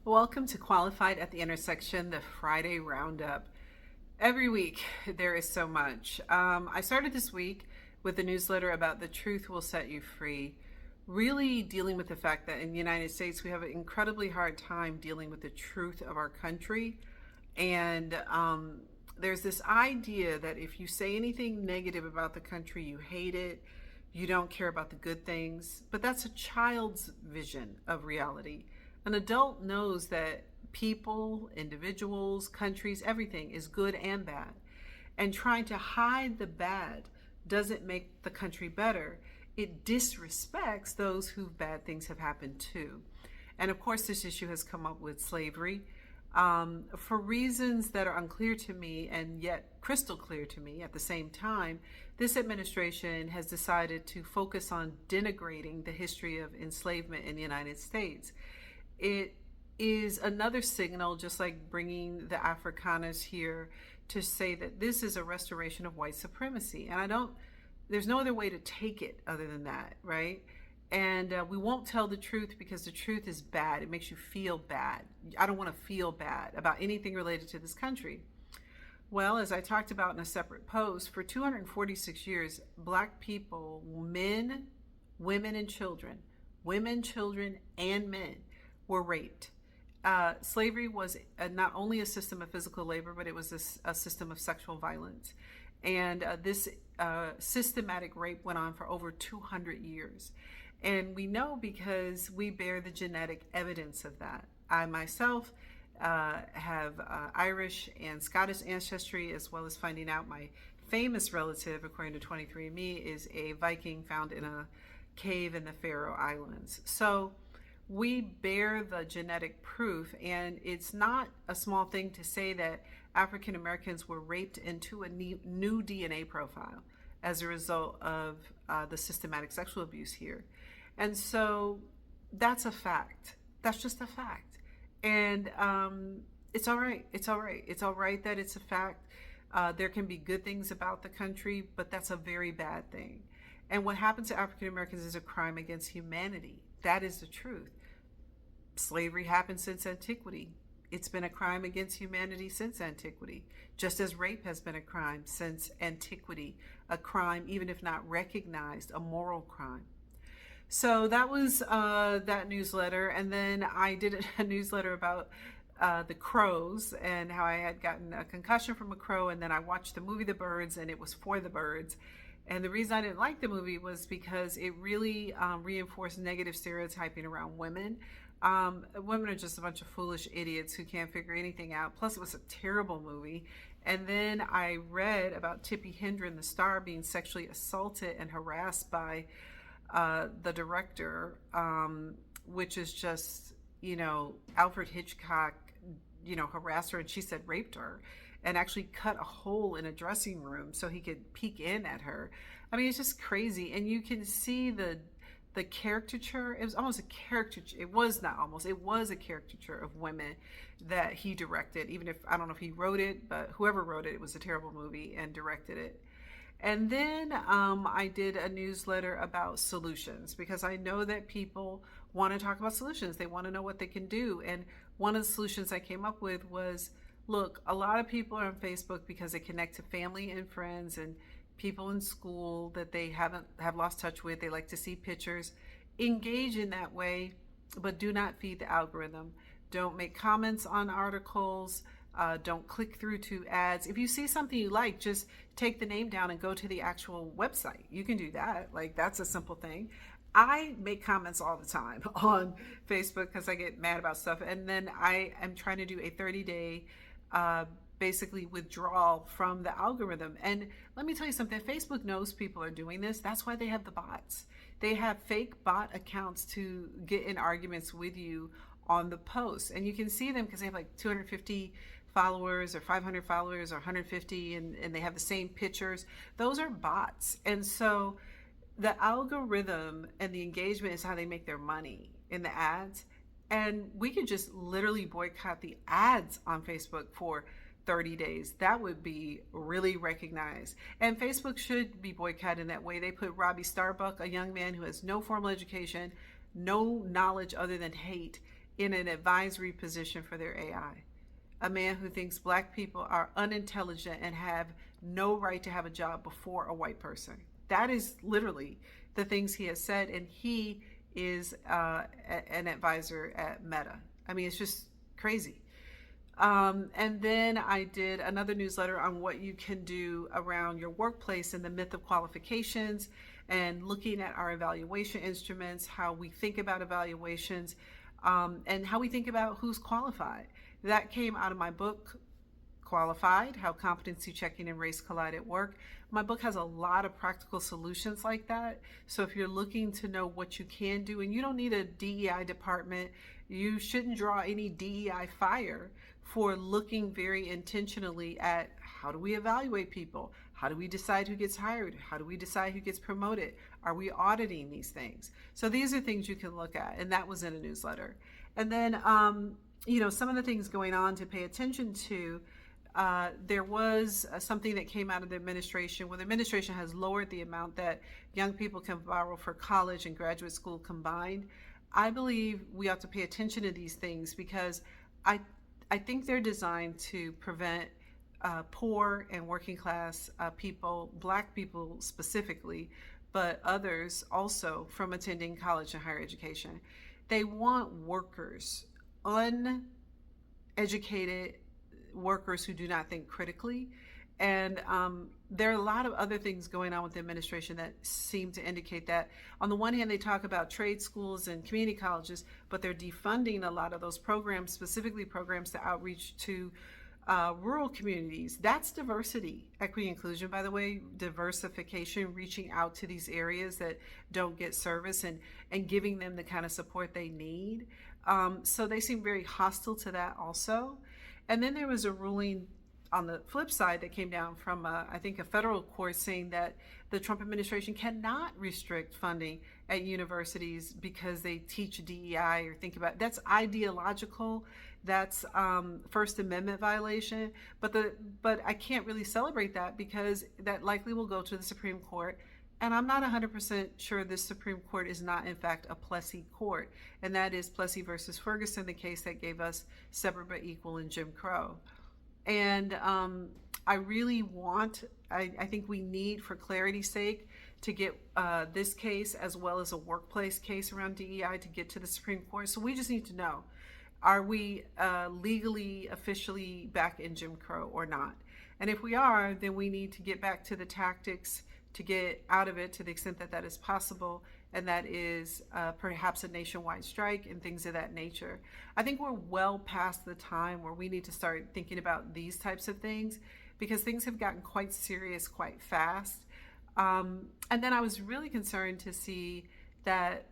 Welcome to Qualified at the Intersection, the Friday Roundup. Every week, there is so much. I started this week with a newsletter about the truth will set you free, really dealing with the fact that in the United States, we have an incredibly hard time dealing with the truth of our country. And there's this idea that if you say anything negative about the country, you hate it, you don't care about the good things. But that's a child's vision of reality. An adult knows that people, individuals, countries, everything is good and bad. And trying to hide the bad doesn't make the country better. It disrespects those who bad things have happened to. And of course, this issue has come up with slavery. For reasons that are unclear to me and yet crystal clear to me at the same time, this administration has decided to focus on denigrating the history of enslavement in the United States. It is another signal, just like bringing the Afrikaners here, to say that this is a restoration of white supremacy. And there's no other way to take it other than that, right? And we won't tell the truth because the truth is bad. It makes you feel bad. I don't want to feel bad about anything related to this country. Well, as I talked about in a separate post, for 246 years, Black people, men, women, and children, and men, were raped. Slavery was not only a system of physical labor, but it was a system of sexual violence. And this systematic rape went on for over 200 years. And we know because we bear the genetic evidence of that. I myself have Irish and Scottish ancestry, as well as finding out my famous relative, according to 23andMe, is a Viking found in a cave in the Faroe Islands. So we bear the genetic proof, and it's not a small thing to say that African Americans were raped into a new DNA profile as a result of the systematic sexual abuse here. And so that's a fact. That's just a fact. And it's all right. It's all right. It's all right that it's a fact. There can be good things about the country, but that's a very bad thing. And what happens to African Americans is a crime against humanity. That is the truth. Slavery happened since antiquity. It's been a crime against humanity since antiquity, just as rape has been a crime since antiquity, a crime, even if not recognized, a moral crime. So that was that newsletter. And then I did a newsletter about the crows and how I had gotten a concussion from a crow. And then I watched the movie The Birds, and it was for the birds. And the reason I didn't like the movie was because it really reinforced negative stereotyping around women. Women are just a bunch of foolish idiots who can't figure anything out. Plus, it was a terrible movie. And then I read about Tippi Hedren, the star, being sexually assaulted and harassed by the director, which is just, Alfred Hitchcock, harassed her, and she said raped her, and actually cut a hole in a dressing room so he could peek in at her. I mean, it's just crazy. And you can see the caricature. It was almost a caricature. It was not almost. It was a caricature of women that he directed. Even if I don't know if he wrote it, but whoever wrote it, it was a terrible movie and directed it. And then I did a newsletter about solutions because I know that people want to talk about solutions. They want to know what they can do. And one of the solutions I came up with was, look, a lot of people are on Facebook because they connect to family and friends and people in school that they have lost touch with. They like to see pictures. Engage in that way, but do not feed the algorithm. Don't make comments on articles. Don't click through to ads. If you see something you like, just take the name down and go to the actual website. You can do that. Like, that's a simple thing. I make comments all the time on Facebook because I get mad about stuff. And then I am trying to do a 30-day basically withdrawal from the algorithm. And let me tell you something, Facebook knows people are doing this. That's why they have the bots. They have fake bot accounts to get in arguments with you on the posts. And you can see them because they have like 250 followers or 500 followers or 150, and they have the same pictures. Those are bots. And so the algorithm and the engagement is how they make their money in the ads. And we could just literally boycott the ads on Facebook for 30 days. That would be really recognized. And Facebook should be boycotted in that way. They put Robbie Starbuck, a young man who has no formal education, no knowledge other than hate, in an advisory position for their AI. A man who thinks black people are unintelligent and have no right to have a job before a white person. That is literally the things he has said, and he is an advisor at Meta. I mean, it's just crazy. And then I did another newsletter on what you can do around your workplace and the myth of qualifications, and looking at our evaluation instruments, how we think about evaluations, and how we think about who's qualified. That came out of my book, Qualified: How Competency Checking and Race Collide at Work. My book has a lot of practical solutions like that. So if you're looking to know what you can do, and you don't need a DEI department, you shouldn't draw any DEI fire for looking very intentionally at how do we evaluate people? How do we decide who gets hired? How do we decide who gets promoted? Are we auditing these things? So these are things you can look at, and that was in a newsletter. And then, some of the things going on to pay attention to. There was something that came out of the administration where the administration has lowered the amount that young people can borrow for college and graduate school combined. I believe we ought to pay attention to these things because I think they're designed to prevent poor and working class people, black people specifically, but others also, from attending college and higher education. They want workers, uneducated workers who do not think critically. And there are a lot of other things going on with the administration that seem to indicate that. On the one hand, they talk about trade schools and community colleges, but they're defunding a lot of those programs, specifically programs to outreach to rural communities. That's diversity, equity, inclusion, by the way, diversification, reaching out to these areas that don't get service and giving them the kind of support they need. So they seem very hostile to that also. And then there was a ruling on the flip side that came down from, I think, a federal court saying that the Trump administration cannot restrict funding at universities because they teach DEI or think about that's ideological. That's First Amendment violation. But I can't really celebrate that because that likely will go to the Supreme Court. And I'm not 100% sure this Supreme Court is not, in fact, a Plessy court. And that is Plessy versus Ferguson, the case that gave us separate but equal in Jim Crow. And I really I think we need, for clarity's sake, to get this case as well as a workplace case around DEI to get to the Supreme Court. So we just need to know, are we legally, officially back in Jim Crow or not? And if we are, then we need to get back to the tactics to get out of it to the extent that that is possible, and that is perhaps a nationwide strike and things of that nature. I think we're well past the time where we need to start thinking about these types of things because things have gotten quite serious quite fast. And then I was really concerned to see that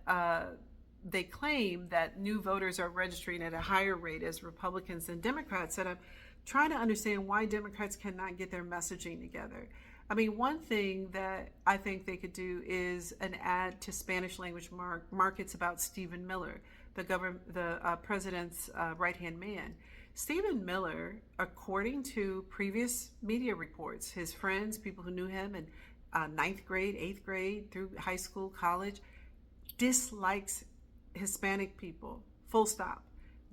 they claim that new voters are registering at a higher rate as Republicans than Democrats, and I'm trying to understand why Democrats cannot get their messaging together. I mean, one thing that I think they could do is an ad to Spanish language markets about Stephen Miller, the president's right-hand man. Stephen Miller, according to previous media reports, his friends, people who knew him in ninth grade, 8th grade, through high school, college, dislikes Hispanic people, full stop.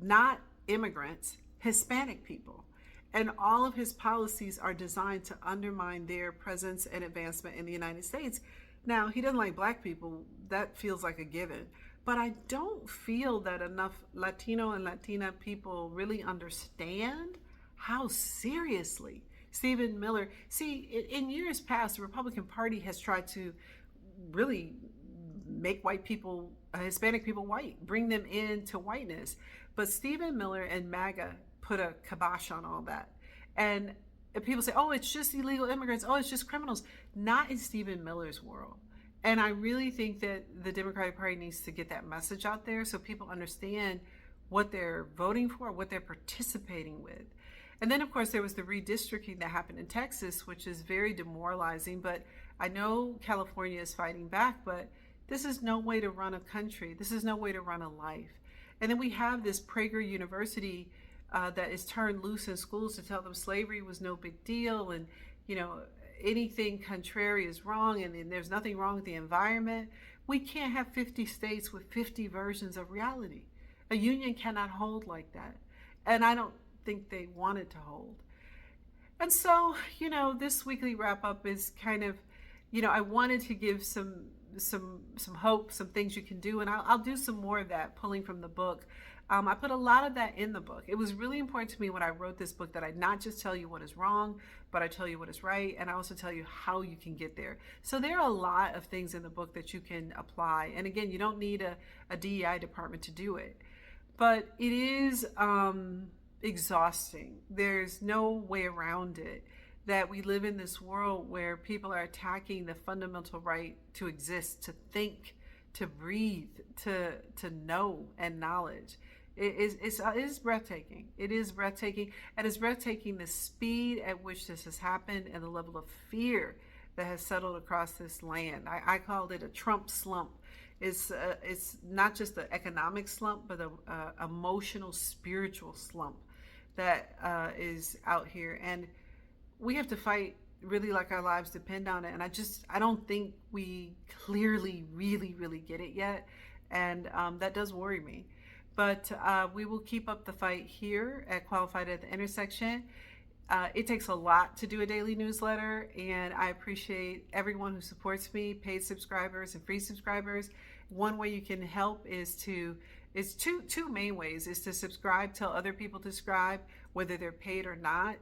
Not immigrants, Hispanic people. And all of his policies are designed to undermine their presence and advancement in the United States. Now, he doesn't like black people. That feels like a given. But I don't feel that enough Latino and Latina people really understand how seriously Stephen Miller. See, in years past, the Republican Party has tried to really make white people, Hispanic people white, bring them into whiteness. But Stephen Miller and MAGA put a kibosh on all that. And people say, oh, it's just illegal immigrants. Oh, it's just criminals. Not in Stephen Miller's world. And I really think that the Democratic Party needs to get that message out there so people understand what they're voting for, what they're participating with. And then, of course, there was the redistricting that happened in Texas, which is very demoralizing. But I know California is fighting back, but this is no way to run a country. This is no way to run a life. And then we have this Prager University that is turned loose in schools to tell them slavery was no big deal, and anything contrary is wrong, and there's nothing wrong with the environment. We can't have 50 states with 50 versions of reality. A union cannot hold like that. And I don't think they wanted to hold. And so, this weekly wrap up is kind of, I wanted to give some hope, some things you can do, and I'll do some more of that, pulling from the book. I put a lot of that in the book. It was really important to me when I wrote this book that I not just tell you what is wrong, but I tell you what is right, and I also tell you how you can get there. So there are a lot of things in the book that you can apply. And again, you don't need a DEI department to do it, but it is exhausting. There's no way around it that we live in this world where people are attacking the fundamental right to exist, to think, to breathe, to know and knowledge. It is breathtaking. It is breathtaking. And it's breathtaking the speed at which this has happened and the level of fear that has settled across this land. I called it a Trump slump. It's not just an economic slump, but an emotional, spiritual slump that is out here. And we have to fight really like our lives depend on it. And I don't think we clearly really get it yet. And that does worry me. But we will keep up the fight here at Qualified at the Intersection. It takes a lot to do a daily newsletter, and I appreciate everyone who supports me, paid subscribers and free subscribers. One way you can help is two main ways, is to subscribe, tell other people to subscribe, whether they're paid or not.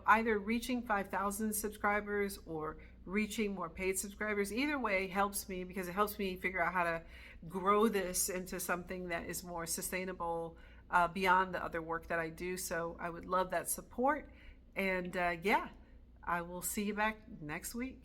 Either reaching 5,000 subscribers or reaching more paid subscribers. Either way helps me, because it helps me figure out how to grow this into something that is more sustainable beyond the other work that I do. So I would love that support. And I will see you back next week.